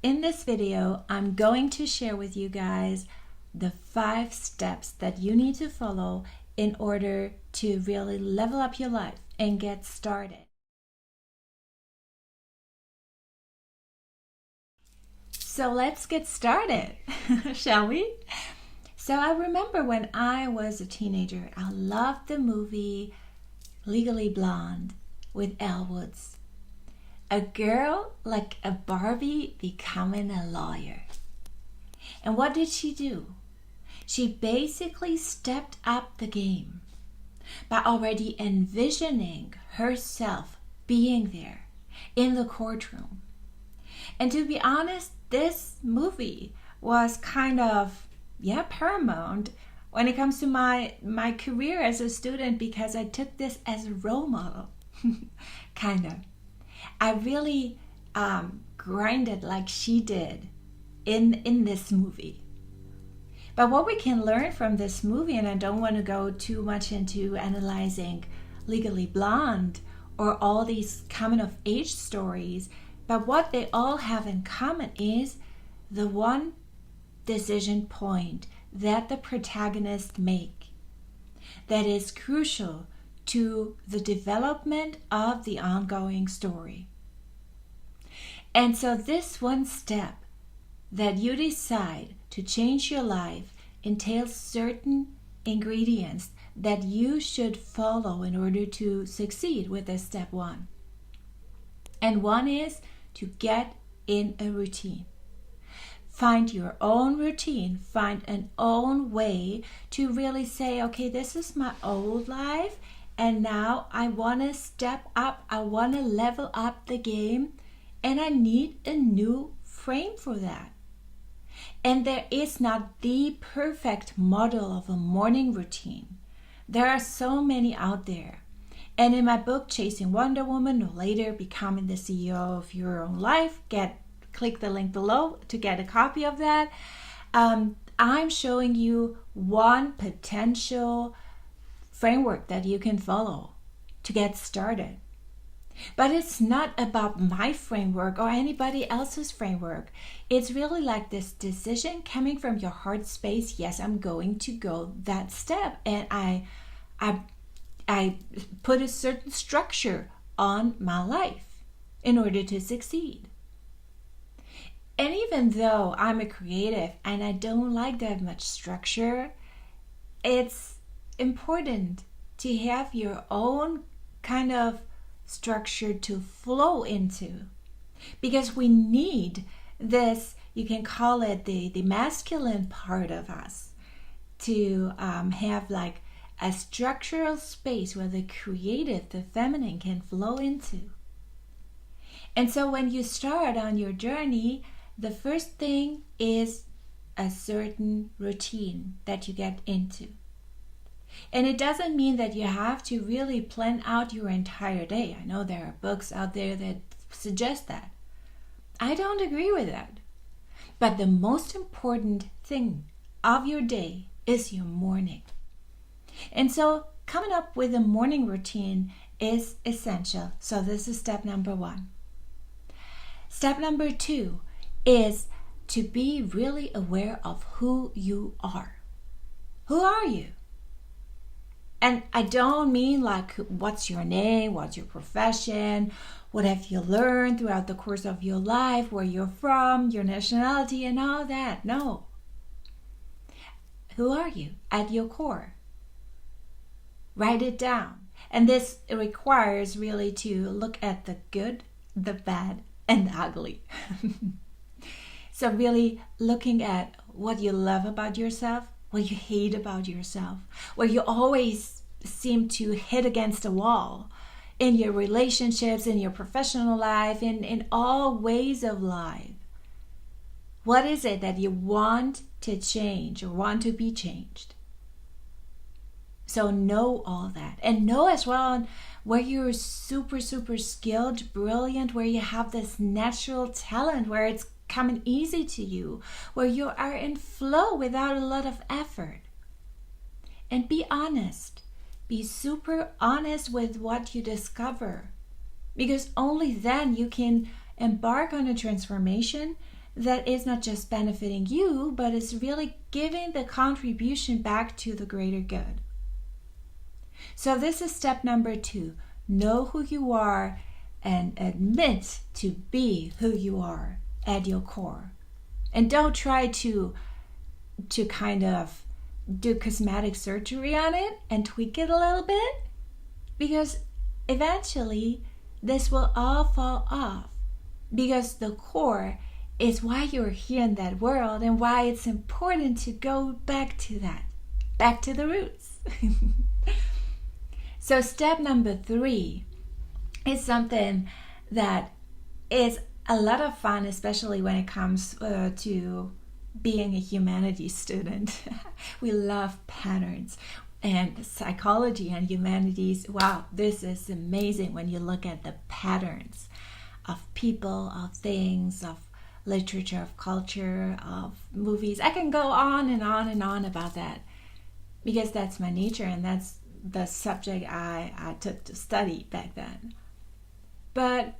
In this video, I'm going to share with you guys the 5 steps that you need to follow in order to really level up your life and get started. So let's get started, shall we? So I remember when I was a teenager, I loved the movie Legally Blonde with Elle Woods. A girl like a Barbie becoming a lawyer. And what did she do? She basically stepped up the game by already envisioning herself being there in the courtroom. And to be honest, this movie was kind of, paramount when it comes to my career as a student, because I took this as a role model, kind of. I really grinded like she did in this movie. But what we can learn from this movie, and I don't want to go too much into analyzing Legally Blonde or all these coming of age stories, but what they all have in common is the one decision point that the protagonists make that is crucial to the development of the ongoing story. And so this one step that you decide to change your life entails certain ingredients that you should follow in order to succeed with this step 1. And one is to get in a routine. Find your own routine, find an own way to really say, okay, this is my old life, and now I want to step up, I want to level up the game, and I need a new frame for that. And there is not the perfect model of a morning routine. There are so many out there. And in my book, Chasing Wonder Woman, or later Becoming the CEO of Your Own Life, click the link below to get a copy of that. I'm showing you one potential framework that you can follow to get started. But it's not about my framework or anybody else's framework. It's really like this decision coming from your heart space. Yes, I'm going to go that step. And I put a certain structure on my life in order to succeed. And even though I'm a creative and I don't like that much structure, it's important to have your own kind of structure to flow into, because we need this, you can call it the masculine part of us, to have like a structural space where the creative, the feminine, can flow into. And so when you start on your journey, the first thing is a certain routine that you get into. And it doesn't mean that you have to really plan out your entire day. I know there are books out there that suggest that. I don't agree with that. But the most important thing of your day is your morning. And so coming up with a morning routine is essential. So this is step number 1. Step number 2 is to be really aware of who you are. Who are you? And I don't mean like what's your name, what's your profession, what have you learned throughout the course of your life, where you're from, your nationality, and all that. No. Who are you at your core? Write it down. And this requires really to look at the good, the bad, and the ugly. So really looking at what you love about yourself, what you hate about yourself, where you always seem to hit against a wall in your relationships, in your professional life, in all ways of life. What is it that you want to change or want to be changed? So know all that, and know as well where you're super, super skilled, brilliant, where you have this natural talent, where it's coming easy to you, where you are in flow without a lot of effort. And be honest. Be super honest with what you discover, because only then you can embark on a transformation that is not just benefiting you, but is really giving the contribution back to the greater good. So this is step number 2. Know who you are and admit to be who you are at your core. And don't try to kind of do cosmetic surgery on it and tweak it a little bit, because eventually this will all fall off, because the core is why you're here in that world and why it's important to go back to that, back to the roots. So step number 3 is something that is a lot of fun, especially when it comes to being a humanities student. We love patterns, and psychology and humanities. Wow, this is amazing when you look at the patterns of people, of things, of literature, of culture, of movies. I can go on and on and on about that, because that's my nature and that's the subject I took to study back then. But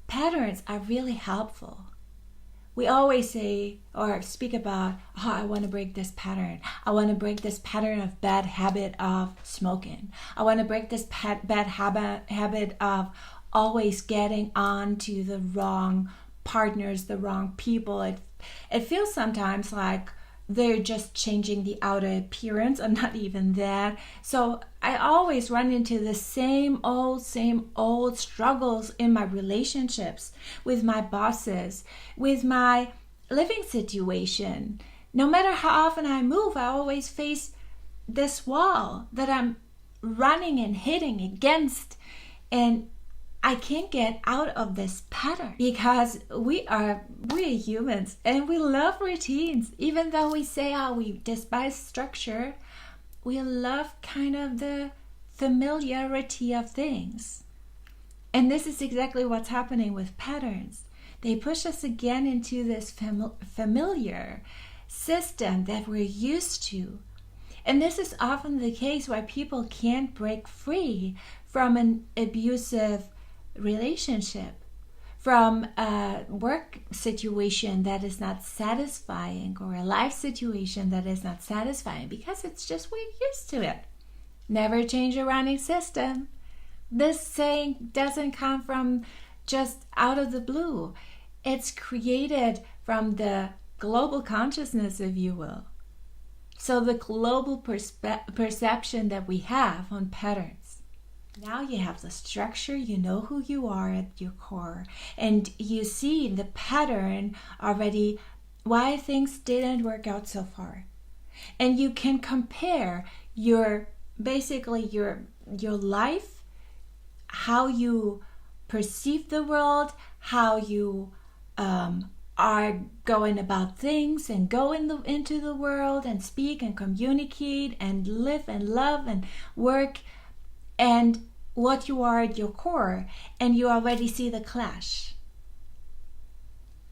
patterns are really helpful. We always say or speak about, I want to break this pattern. I want to break this pattern of bad habit of smoking. I want to break this bad habit of always getting on to the wrong partners, the wrong people. It feels sometimes like they're just changing the outer appearance, and not even that. So I always run into the same old struggles in my relationships, with my bosses, with my living situation. No matter how often I move, I always face this wall that I'm running and hitting against, and I can't get out of this pattern, because we're humans and we love routines. Even though we say, we despise structure, we love kind of the familiarity of things. And this is exactly what's happening with patterns. They push us again into this familiar system that we're used to. And this is often the case why people can't break free from an abusive relationship, from a work situation that is not satisfying, or a life situation that is not satisfying, because it's just we're used to it. Never change a running system. This saying doesn't come from just out of the blue. It's created from the global consciousness, if you will. So the global perception that we have on patterns. Now you have the structure, you know who you are at your core, and you see the pattern already, why things didn't work out so far. And you can compare your life, how you perceive the world, how you are going about things and go into the world and speak and communicate and live and love and work, and what you are at your core, and you already see the clash.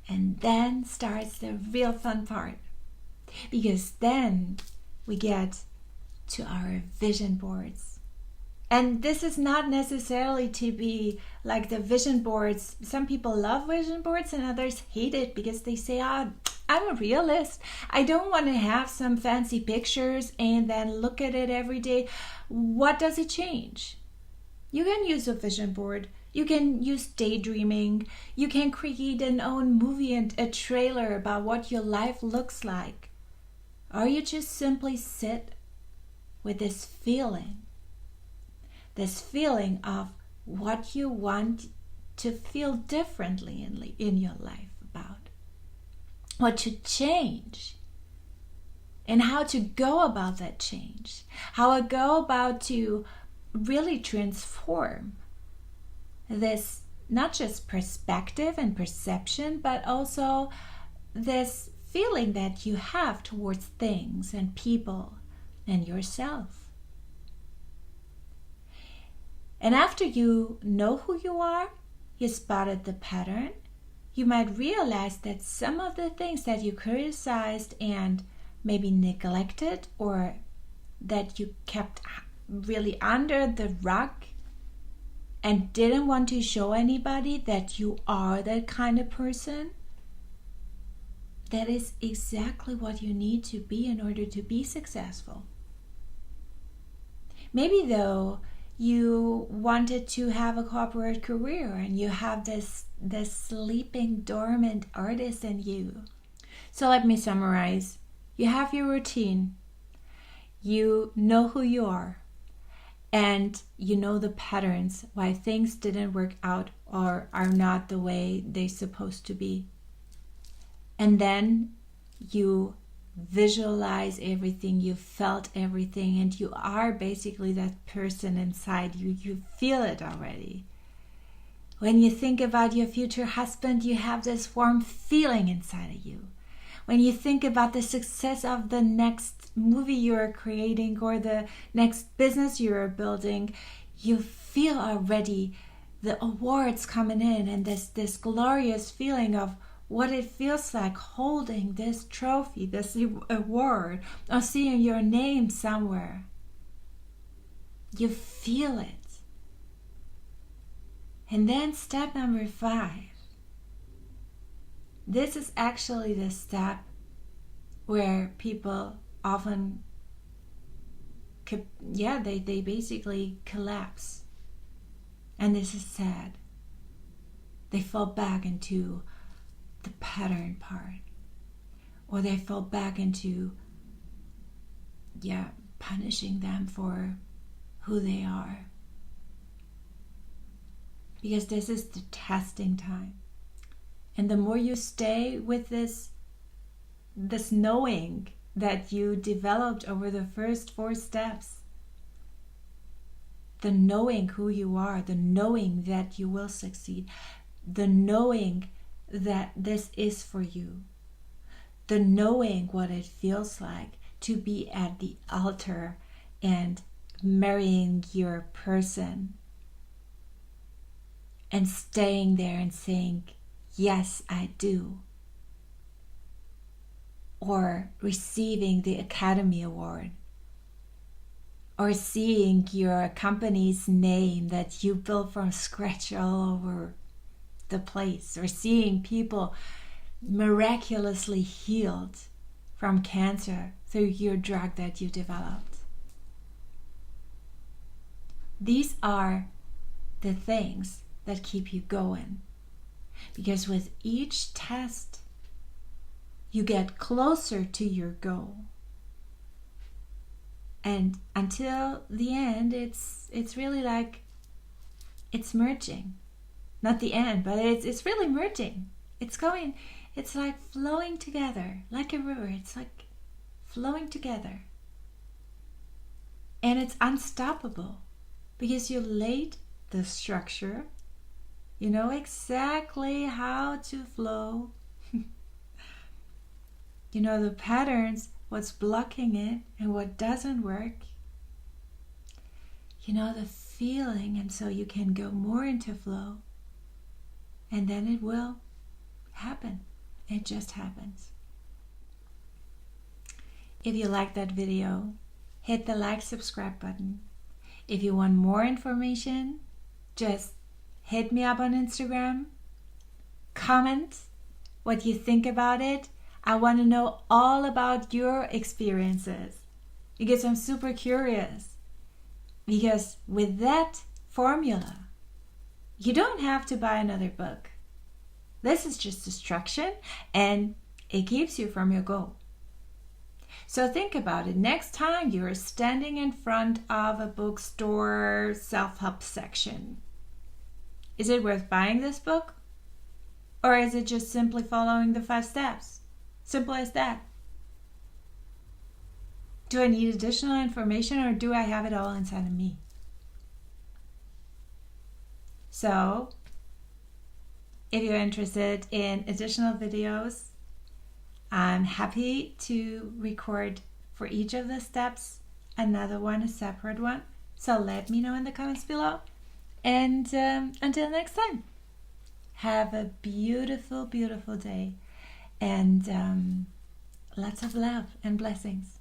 And then starts the real fun part, because then we get to our vision boards. And this is not necessarily to be like the vision boards. Some people love vision boards and others hate it, because they say, I'm a realist. I don't want to have some fancy pictures and then look at it every day. What does it change? You can use a vision board. You can use daydreaming. You can create an own movie and a trailer about what your life looks like. Or you just simply sit with this feeling of what you want to feel differently in your life about, what to change, and how to go about that change, how I go about to really transform this, not just perspective and perception, but also this feeling that you have towards things and people and yourself. And after you know who you are, you spotted the pattern, you might realize that some of the things that you criticized and maybe neglected, or that you kept really under the rug and didn't want to show anybody that you are that kind of person, that is exactly what you need to be in order to be successful. Maybe though you wanted to have a corporate career and you have this sleeping dormant artist in you. So let me summarize. You have your routine. You know who you are. And you know the patterns why things didn't work out or are not the way they're supposed to be. And then you visualize everything, you felt everything, and you are basically that person inside you. You feel it already. When you think about your future husband, you have this warm feeling inside of you. When you think about the success of the next movie you're creating or the next business you're building, you feel already the awards coming in and this glorious feeling of what it feels like holding this trophy, this award, or seeing your name somewhere. You feel it. And then step number 5. This is actually the step where people often, they basically collapse. And this is sad. They fall back into the pattern part. Or they fall back into, punishing them for who they are. Because this is the testing time. And the more you stay with this knowing that you developed over the first 4 steps, the knowing who you are, the knowing that you will succeed, the knowing that this is for you, the knowing what it feels like to be at the altar and marrying your person and staying there and saying, yes, I do. Or receiving the Academy Award. Or seeing your company's name that you built from scratch all over the place. Or seeing people miraculously healed from cancer through your drug that you developed. These are the things that keep you going. Because with each test, you get closer to your goal. And until the end, it's really like it's merging. Not the end, but it's really merging. It's like flowing together, like a river. It's like flowing together. And it's unstoppable because you laid the structure. You know exactly how to flow. You know the patterns, what's blocking it and what doesn't work. You know the feeling, and so you can go more into flow. And then it will happen. It just happens. If you like that video, hit the like, subscribe button. If you want more information, just hit me up on Instagram. Comment what you think about it. I want to know all about your experiences because I'm super curious. Because with that formula, you don't have to buy another book. This is just instruction and it keeps you from your goal. So think about it. Next time you're standing in front of a bookstore self-help section, is it worth buying this book? Or is it just simply following the 5 steps? Simple as that. Do I need additional information or do I have it all inside of me? So, if you're interested in additional videos, I'm happy to record for each of the steps another one, a separate one. So let me know in the comments below. And until next time, have a beautiful, beautiful day and lots of love and blessings.